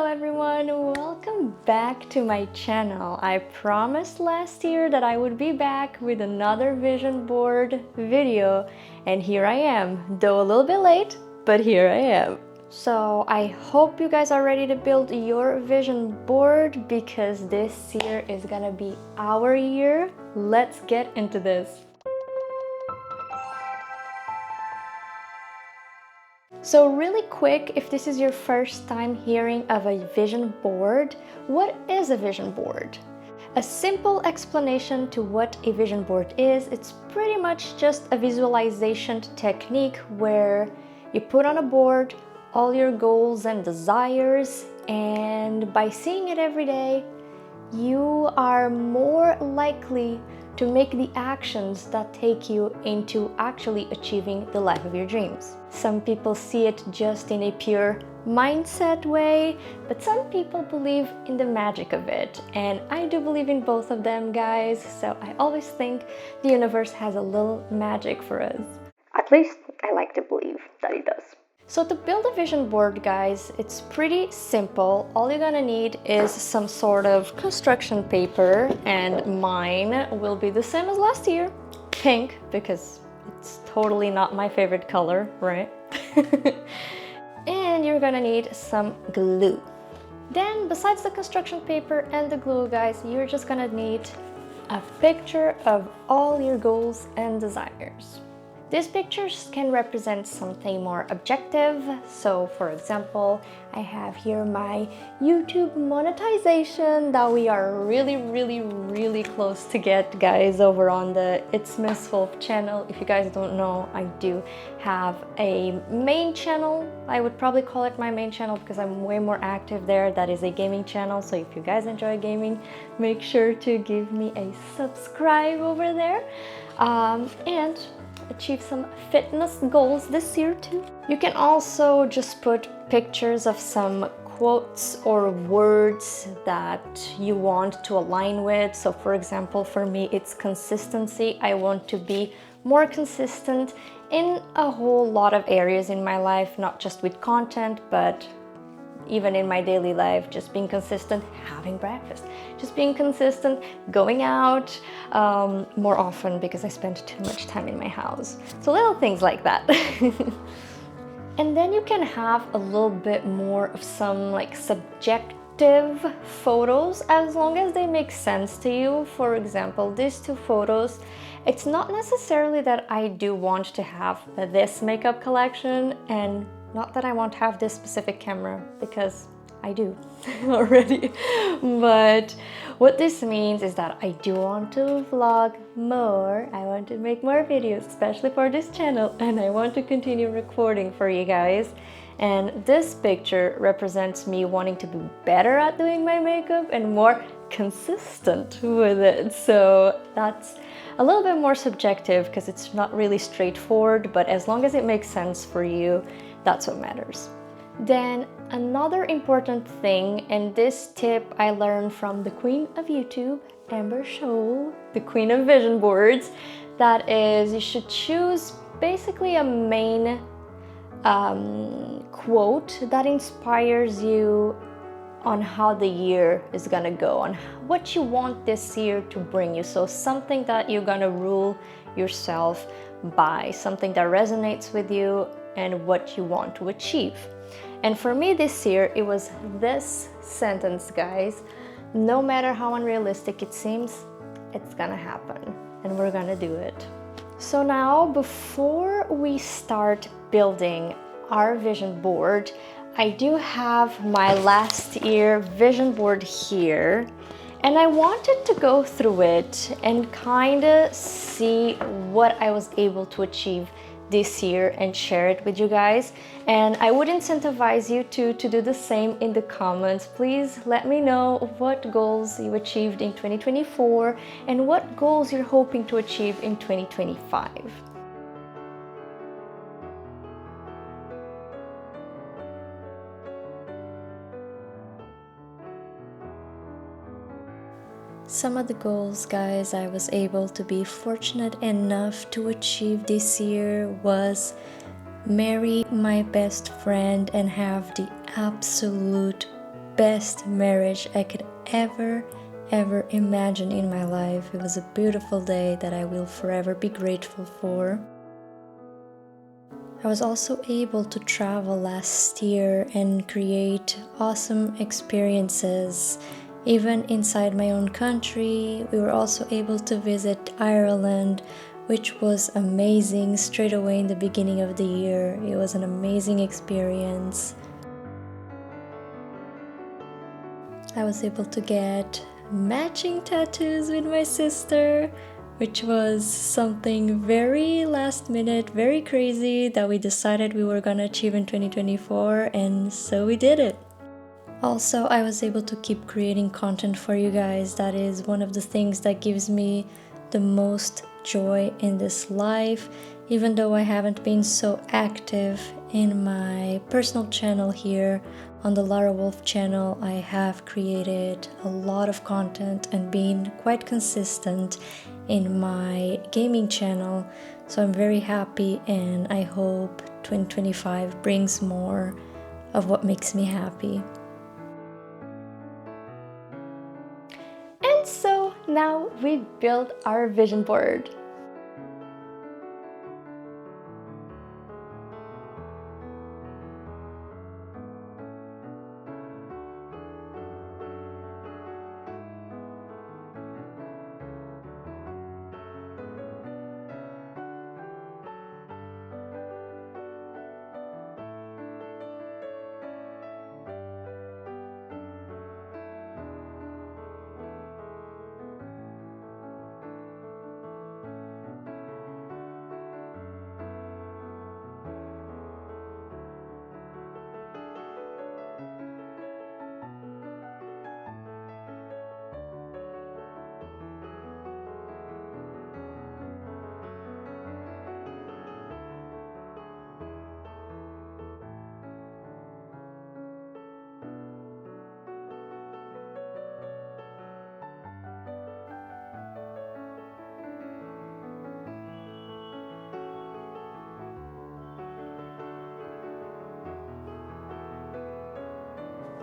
everyone, welcome back to my channel. I promised last year that I would be back with another vision board video, and here I am, though a little bit late, but here I am. So I hope you guys are ready to build your vision board because this year is gonna be our year. Let's get into this. So really quick, if this is your first time hearing of a vision board, what is a vision board? A simple explanation to what a vision board is, it's pretty much just a visualization technique where you put on a board all your goals and desires, and by seeing it every day, you are more likely to make the actions that take you into actually achieving the life of your dreams. Some people see it just in a pure mindset way, but some people believe in the magic of it, and I do believe in both of them, guys, so I always think the universe has a little magic for us. At least I like to believe that it does. So to build a vision board, guys, it's pretty simple. All you're gonna need is some sort of construction paper, and mine will be the same as last year, pink, because it's totally not my favorite color, right? And you're gonna need some glue. Then, besides the construction paper and the glue, guys, you're just gonna need a picture of all your goals and desires. These pictures can represent something more objective. So for example, I have here my YouTube monetization that we are really close to get, guys, over on the It's Miss Wolf channel. If you guys don't know, I do have a main channel. I would probably call it my main channel because I'm way more active there. That is a gaming channel. So if you guys enjoy gaming, make sure to give me a subscribe over there. And achieve some fitness goals this year too. You can also just put pictures of some quotes or words that you want to align with. So for example, for me, it's consistency. I want to be more consistent in a whole lot of areas in my life, not just with content, but even in my daily life, just being consistent, having breakfast, just being consistent, going out more often because I spend too much time in my house. So little things like that. And then you can have a little bit more of some like subjective photos as long as they make sense to you. For example, these two photos, it's not necessarily that I do want to have this makeup collection, and not that I want to have this specific camera, because I do already. But what this means is that I do want to vlog more. I want to make more videos, especially for this channel, and I want to continue recording for you guys. And this picture represents me wanting to be better at doing my makeup and more consistent with it. So that's a little bit more subjective because it's not really straightforward, but as long as it makes sense for you, that's what matters. Then another important thing, and this tip I learned from the queen of YouTube, Amber Scholl, the queen of vision boards, that is, you should choose basically a main quote that inspires you on how the year is gonna go, on what you want this year to bring you. So something that you're gonna rule yourself by, something that resonates with you and what you want to achieve. And for me this year, it was this sentence, guys: no matter how unrealistic it seems, it's gonna happen, and we're gonna do it. So now, before we start building our vision board, I do have my last year vision board here, and I wanted to go through it and kind of see what I was able to achieve this year and share it with you guys. And I would incentivize you to do the same in the comments. Please let me know what goals you achieved in 2024 and what goals you're hoping to achieve in 2025. Some of the goals, guys, I was able to be fortunate enough to achieve this year was marry my best friend and have the absolute best marriage I could ever imagine in my life. It was a beautiful day that I will forever be grateful for. I was also able to travel last year and create awesome experiences. Even inside my own country, we were also able to visit Ireland, which was amazing straight away in the beginning of the year. It was an amazing experience. I was able to get matching tattoos with my sister, which was something very last minute, very crazy that we decided we were gonna achieve in 2024, and so we did it. Also, I was able to keep creating content for you guys. That is one of the things that gives me the most joy in this life. Even though I haven't been so active in my personal channel here on the Lara Wolf channel, I have created a lot of content and been quite consistent in my gaming channel. So I'm very happy, and I hope 2025 brings more of what makes me happy. And so now we've built our vision board.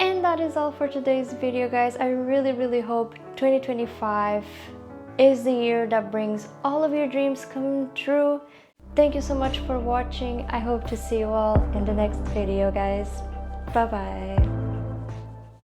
And that is all for today's video, guys. I really hope 2025 is the year that brings all of your dreams come true. Thank you so much for watching. I hope to see you all in the next video, guys. Bye bye.